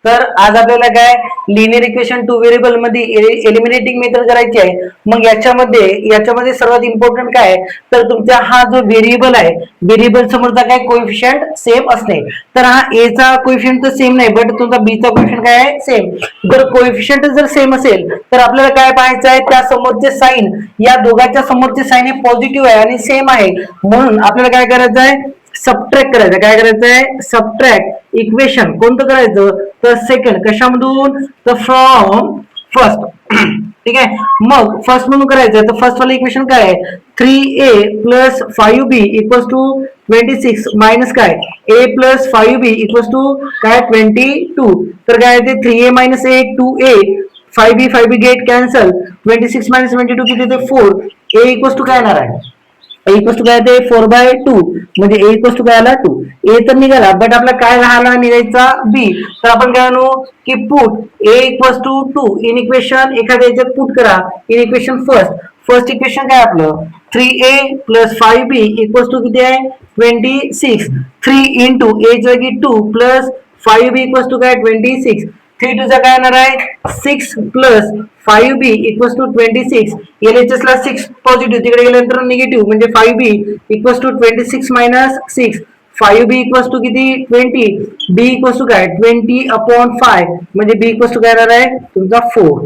तर आज आपल्याला काय लिनियर इक्वेशन टू व्हेरिएबल मध्ये एलिमिनेटिंग मेथड करायची आहे. मग याच्यामध्ये सर्वात इम्पॉर्टंट काय आहे तर तुमचा हा जो व्हेरिएबल आहे व्हेरिएबल समोरचा काय कोएफिशियंट सेम असणे. तर हा ए चा कोएफिशियंट तर सेम नाही बट तुमचा बी चा कोएफिशियंट काय आहे सेम. जर कोएफिशियंट जर सेम असेल तर आपल्याला काय पाहायचं आहे त्या समोरचे साइन या दोघांच्या समोरचे साइन हे पॉझिटिव्ह आहे आणि सेम आहे म्हणून आपल्याला काय करायचं आहे सबट्रॅक्ट करायचं. काय करायचं आहे सबट्रॅक्ट इक्वेशन कोणतं करायचं तर सेकंड कशामधून तर फ्रॉम फर्स्ट. ठीक आहे मग फर्स्ट म्हणून करायचं तर फर्स्ट वाला इक्वेशन काय आहे 3a plus 5b equals to 26 minus काय a plus 5b equals to काय 22. तर काय ते 3a minus a 2a 5b get cancel 26 minus 22 किती ते 4 a इक्वल्स टू काय येणार आहे a इक्वल्स टू काय ते 4/2 म्हणजे a इक्वल्स टू काय आला 2. a तर निघाला बट आपला काय राहिला निघायचा b. तर आपण काय म्हणू की put a equals to 2 in equation एखाद्या याच्यात पुट करा इन इक्वेशन फर्स्ट इक्वेशन काय आपलं 3a plus 5b equals to किती आहे 26. 3 इंटू a च्या जागी 2 प्लस 5b इक्वल्स टू काय 26. 3 टू चा काय येणार आहे 6 plus 5b equals to 26. LHS ला 6 पॉझिटिव्ह तिकडे गेल्यानंतर निगेटिव्ह म्हणजे 5b equals to 26 minus 6. 5b equals to किती 20. b इक्वल्स टू काय 20/5 म्हणजे b इक्वल्स टू काय येणार आहे तुमचा 4.